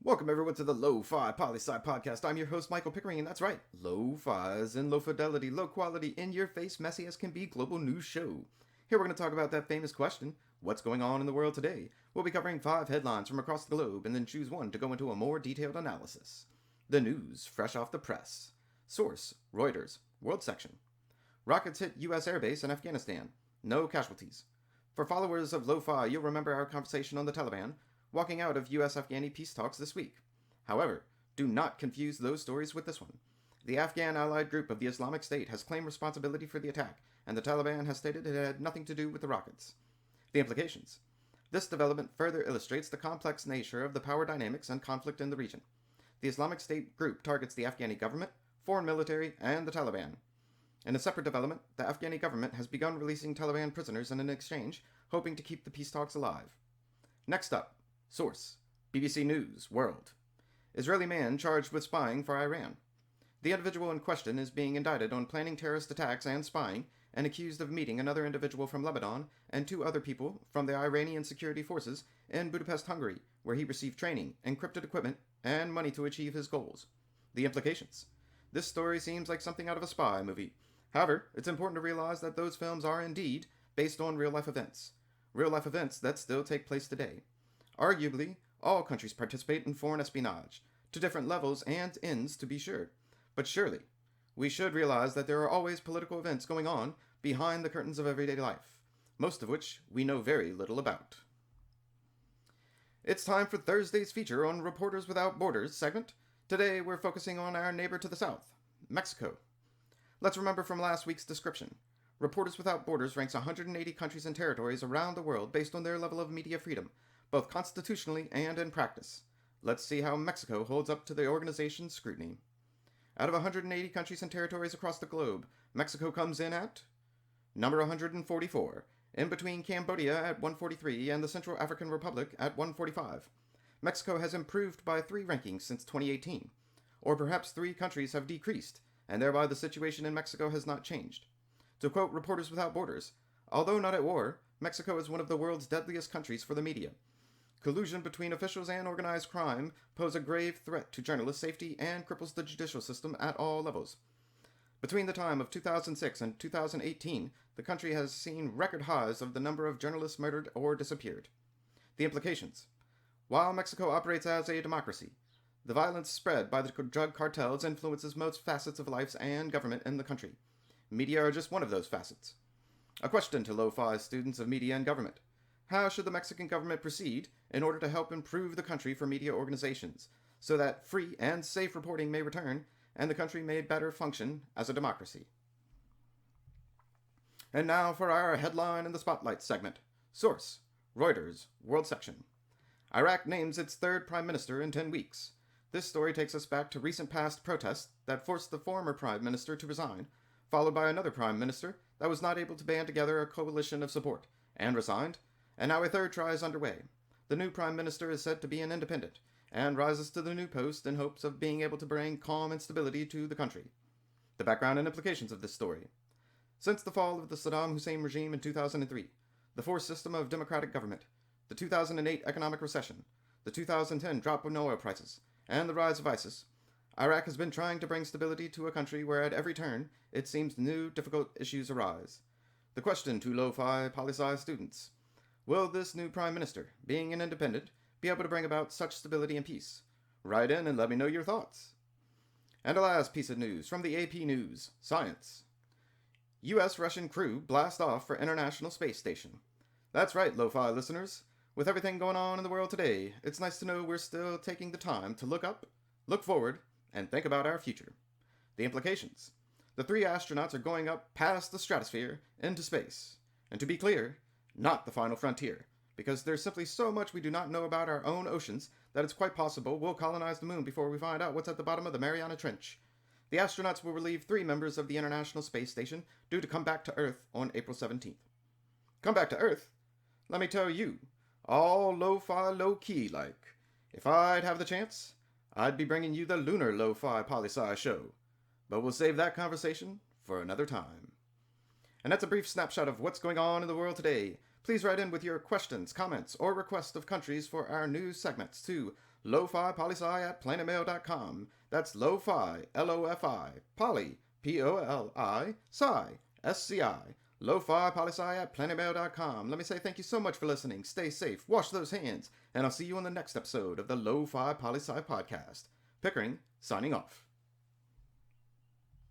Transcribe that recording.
Welcome everyone to the Lofi Poli Sci podcast. I'm your host Michael Pickering, and that's right, Lo-Fi as in low fidelity, low quality, in your face, messy as can be global news show. Here we're going to talk about that famous question, what's going on in the world today? We'll be covering 5 headlines from across the globe and then choose one to go into a more detailed analysis. The news, fresh off the press. Source, Reuters, World Section. Rockets hit U.S. airbase in Afghanistan. No casualties. For followers of Lo-Fi, you'll remember our conversation on the Taliban walking out of U.S.-Afghani peace talks this week. However, do not confuse those stories with this one. The Afghan allied group of the Islamic State has claimed responsibility for the attack, and the Taliban has stated it had nothing to do with the rockets. The implications. This development further illustrates the complex nature of the power dynamics and conflict in the region. The Islamic State group targets the Afghani government, foreign military, and the Taliban. In a separate development, the Afghani government has begun releasing Taliban prisoners in an exchange, hoping to keep the peace talks alive. Next up, source, BBC News, World. Israeli man charged with spying for Iran. The individual in question is being indicted on planning terrorist attacks and spying, and accused of meeting another individual from Lebanon and 2 other people from the Iranian security forces in Budapest, Hungary, where he received training, encrypted equipment, and money to achieve his goals. The implications. This story seems like something out of a spy movie. However, it's important to realize that those films are indeed based on real-life events. Real-life events that still take place today. Arguably, all countries participate in foreign espionage, to different levels and ends to be sure. But surely, we should realize that there are always political events going on behind the curtains of everyday life, most of which we know very little about. It's time for Thursday's feature on Reporters Without Borders segment. Today we're focusing on our neighbor to the south, Mexico. Let's remember from last week's description. Reporters Without Borders ranks 180 countries and territories around the world based on their level of media freedom, both constitutionally and in practice. Let's see how Mexico holds up to the organization's scrutiny. Out of 180 countries and territories across the globe, Mexico comes in at number 144, in between Cambodia at 143 and the Central African Republic at 145. Mexico has improved by 3 rankings since 2018. Or perhaps 3 countries have decreased, and thereby the situation in Mexico has not changed. To quote Reporters Without Borders, although not at war, Mexico is one of the world's deadliest countries for the media. Collusion between officials and organized crime pose a grave threat to journalist safety and cripples the judicial system at all levels. Between the time of 2006 and 2018, the country has seen record highs of the number of journalists murdered or disappeared. The implications. While Mexico operates as a democracy, the violence spread by the drug cartels influences most facets of life and government in the country. Media are just one of those facets. A question to Lo-Fi students of media and government. How should the Mexican government proceed in order to help improve the country for media organizations, so that free and safe reporting may return and the country may better function as a democracy? And now for our headline in the spotlight segment. Source, Reuters, World Section. Iraq names its 3rd prime minister in 10 weeks. This story takes us back to recent past protests that forced the former prime minister to resign, followed by another prime minister that was not able to band together a coalition of support, and resigned, and now a 3rd try is underway. The new prime minister is said to be an independent, and rises to the new post in hopes of being able to bring calm and stability to the country. The background and implications of this story. Since the fall of the Saddam Hussein regime in 2003, the forced system of democratic government, the 2008 economic recession, the 2010 drop in oil prices, and the rise of ISIS, Iraq has been trying to bring stability to a country where at every turn it seems new difficult issues arise. The question to Lo-Fi Poli Sci students. Will this new prime minister, being an independent, be able to bring about such stability and peace? Write in and let me know your thoughts. And a last piece of news from the AP News, Science. U.S.-Russian crew blast off for International Space Station. That's right, Lo-Fi listeners. With everything going on in the world today, it's nice to know we're still taking the time to look up, look forward, and think about our future. The implications. The 3 astronauts are going up past the stratosphere into space. And to be clear, not the final frontier, because there's simply so much we do not know about our own oceans that it's quite possible we'll colonize the moon before we find out what's at the bottom of the Mariana Trench. The astronauts will relieve 3 members of the International Space Station due to come back to Earth on April 17th. Come back to Earth? Let me tell you, all lo-fi low-key like. If I'd have the chance, I'd be bringing you the lunar Lofi Poli Sci show. But we'll save that conversation for another time. And that's a brief snapshot of what's going on in the world today. Please write in with your questions, comments, or requests of countries for our news segments to Lofi Poli Sci at planetmail.com. That's Lofi, L-O-F-I, Poli, P-O-L-I, Sci, S-C-I. Lofi Poli Sci at planetmail.com. Let me say thank you so much for listening. Stay safe, wash those hands, and I'll see you on the next episode of the Lofi Poli Sci podcast. Pickering, signing off.